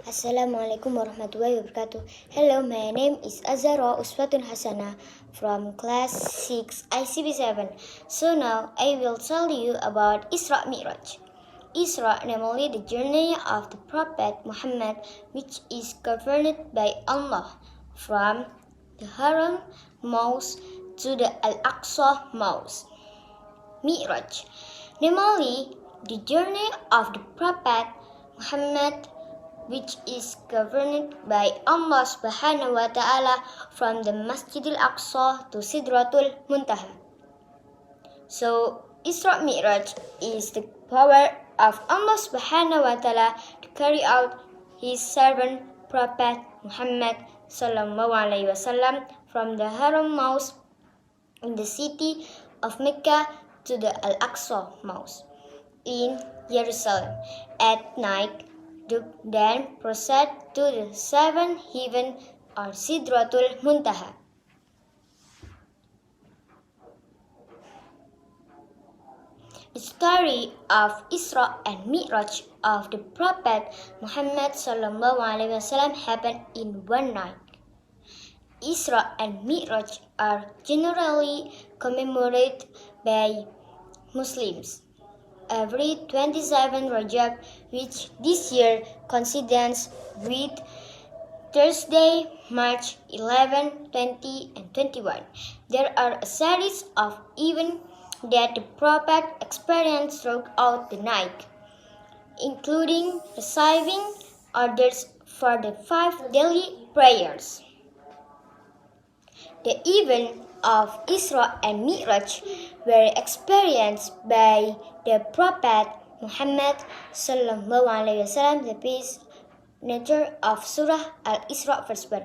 Assalamualaikum warahmatullahi wabarakatuh. Hello, my name is azharoh uswatun chasanah from class 6 ICB 7. So now I will tell you about ISRA MIKRAJ. ISRA, namely the journey of the Prophet Muhammad, which is governed by Allah from the Haram Mosque to the Al-Aqsa Mosque. Mi'raj, namely the journey of the Prophet Muhammad, which is governed by Allah Subhanahu wa Ta'ala from the Masjidil Aqsa to Sidratul Muntaha. So, Isra Mi'raj is the power of Allah Subhanahu wa Ta'ala to carry out His servant Prophet Muhammad Sallallahu Alaihi Wasallam from the Haram Mosque in the city of Mecca to the Al-Aqsa Mosque in Jerusalem at night, then proceed to the seventh heaven or Sidratul Muntaha. The story of Isra and Mi'raj of the Prophet Muhammad Sallallahu Alaihi Wasallam happened in one night. Isra and Mi'raj are generally commemorated by Muslims every 27 Rajab, which this year coincides with Thursday, March 11, 20, and 21. There are a series of events that the Prophet experienced throughout the night, including receiving orders for the 5 daily prayers. The event of Isra and Mi'raj were experienced by the Prophet Muhammad Sallallahu Alaihi Wasallam. The peace nature of Surah Al-Isra verse 1.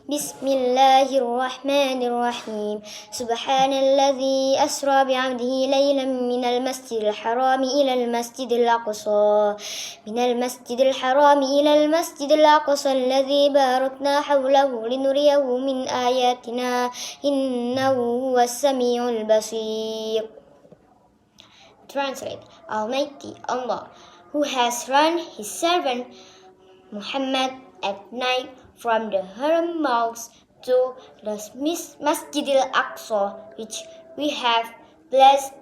Bismillahirrahmanirrahim. Subhanalladzi asra bi'abdihi laylan minal masjidil harami ilal masjidil aqsa. Minal masjidil harami ilal masjidil aqsa alladzi barakna hawlahu linuriyahu min ayatina innahu huwas samiul basir. Translate: Almighty Allah, who has run His servant Muhammad at night from the Haram Mosque to the Masjidil Aqsa, which we have blessed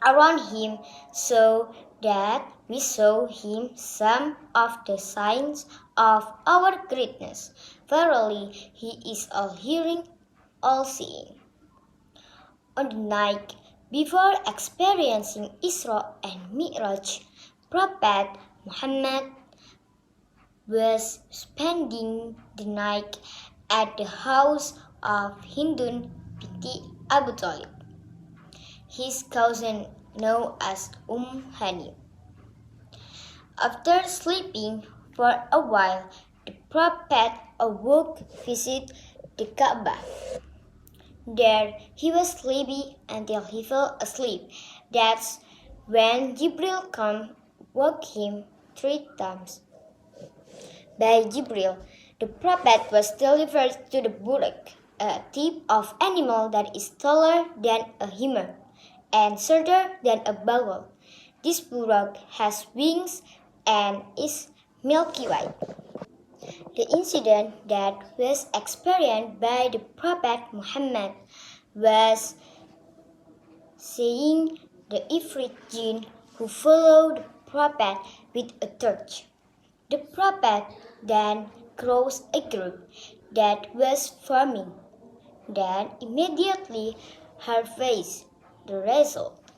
around him, so that we saw him some of the signs of our greatness. Verily, He is all-hearing, all-seeing. On the night before experiencing Isra and Mi'raj, Prophet Muhammad was spending the night at the house of Hindun binti Abu Talib, his cousin known as Hani. After sleeping for a while, the Prophet awoke to visit the Kaaba. There he was sleepy until he fell asleep. That's when Jibril woke him 3 times. By Jibril, the Prophet was delivered to the burak, a type of animal that is taller than a hummer and shorter than a bull. This burak has wings and is milky white. The incident that was experienced by the Prophet Muhammad was seeing the Ifrit jinn who followed the Prophet with a torch. The Prophet then crossed a group that was forming. Then immediately her face the result.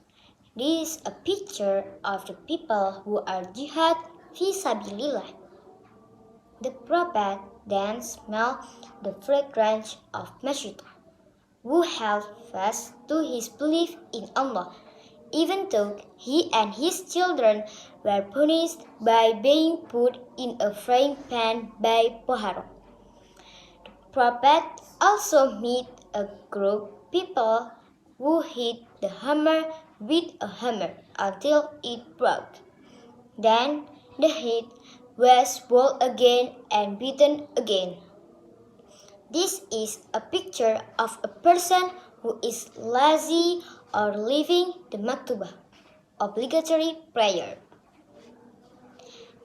This is a picture of the people who are jihad fi sabilillah. The Prophet then smelled the fragrance of Mashiach, who held fast to his belief in Allah, even though he and his children were punished by being put in a frying pan by Poharo. The Prophet also met a group of people who hit the hammer with a hammer until it broke. Then the head was rolled again and beaten again. This is a picture of a person who is lazy or leaving the maktubah, obligatory prayer.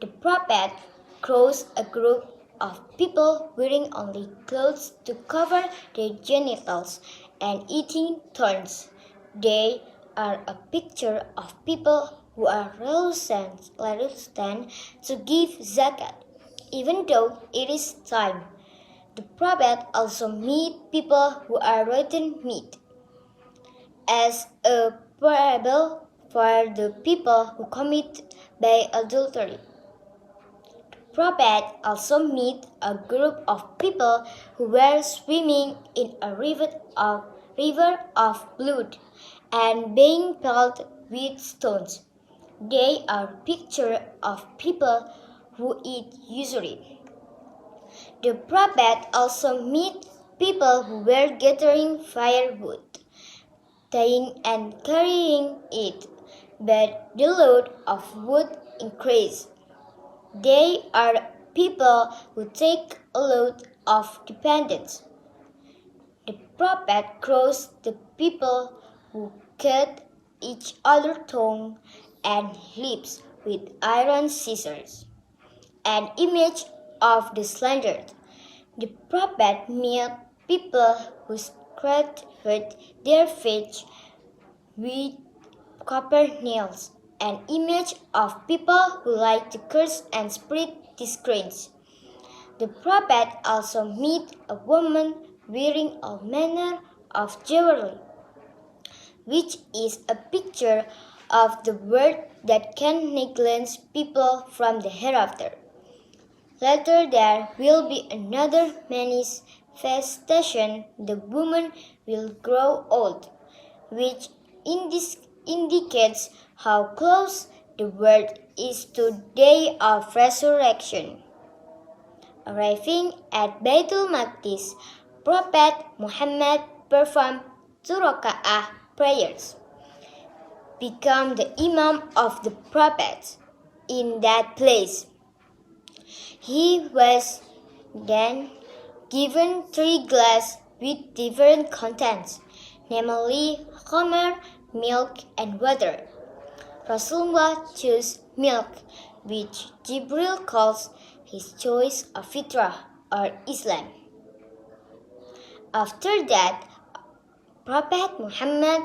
The Prophet crows a group of people wearing only clothes to cover their genitals and eating thorns. They are a picture of people who are reluctant to give zakat, even though it is time. The Prophet also meet people who are rotten meat as a parable for the people who commit by adultery. Prophet also meet a group of people who were swimming in a river of blood and being pelted with stones. They are picture of people who eat usury. The Prophet also meet people who were gathering firewood, tying and carrying it, but the load of wood increased. They are people who take a load of dependence. The Prophet crossed the people who cut each other's tongue and lips with iron scissors, an image of the slandered. The Prophet met people who scratched their face with copper nails, an image of people who like to curse and spread disgrace. The Prophet also met a woman wearing all manner of jewelry, which is a picture of the world that can neglect people from the hereafter. Later there will be another manifestation, the woman will grow old, which indicates how close the world is to the day of resurrection. Arriving at Baitul Maqdis, Prophet Muhammad performed 2 raka'ah prayers, become the Imam of the prophets in that place. He was then given 3 glasses with different contents, namely khamar, milk, and water. Rasulullah chose milk, which Jibril calls his choice of fitrah or Islam. After that, Prophet Muhammad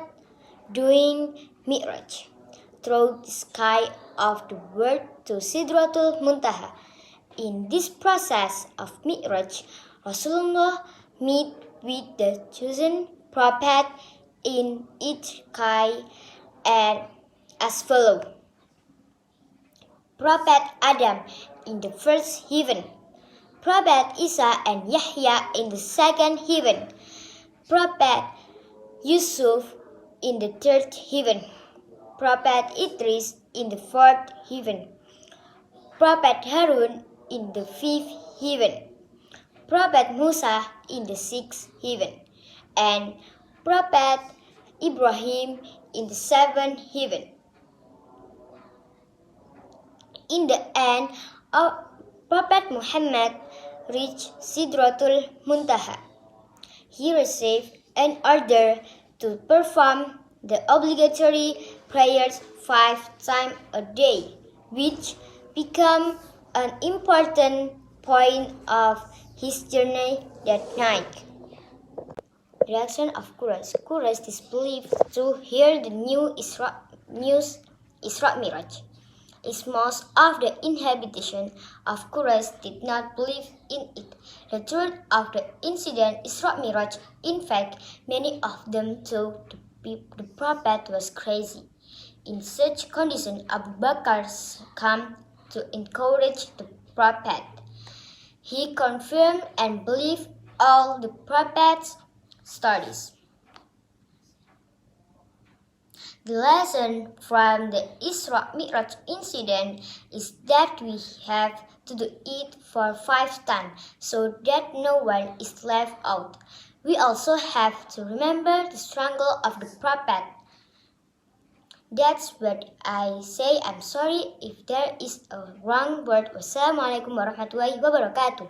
doing Mikraj through the sky of the world to Sidratul Muntaha. In this process of Mikraj, Rasulullah meet with the chosen prophet in each sky and as follows. Prophet Adam in the first heaven, Prophet Isa and Yahya in the second heaven, Prophet Yusuf in the third heaven, Prophet Idris in the fourth heaven, Prophet Harun in the fifth heaven, Prophet Musa in the sixth heaven, and Prophet Ibrahim in the seventh heaven. In the end, Prophet Muhammad reached Sidratul Muntaha. He received an order to perform the obligatory prayers 5 times a day, which became an important point of his journey that night. Reaction of Quraysh. Quraysh disbelieved to hear the Isra Mikraj. As most of the inhabitation of Quraysh did not believe in it. The truth of the incident Isra Mikraj, in fact, many of them thought the Prophet was crazy. In such condition, Abu Bakr came to encourage the Prophet. He confirmed and believed all the Prophet's stories. The lesson from the Isra Mikraj incident is that we have to do it for 5 times so that no one is left out. We also have to remember the struggle of the Prophet. That's what I say. I'm sorry if there is a wrong word. Wassalamualaikum warahmatullahi wabarakatuh.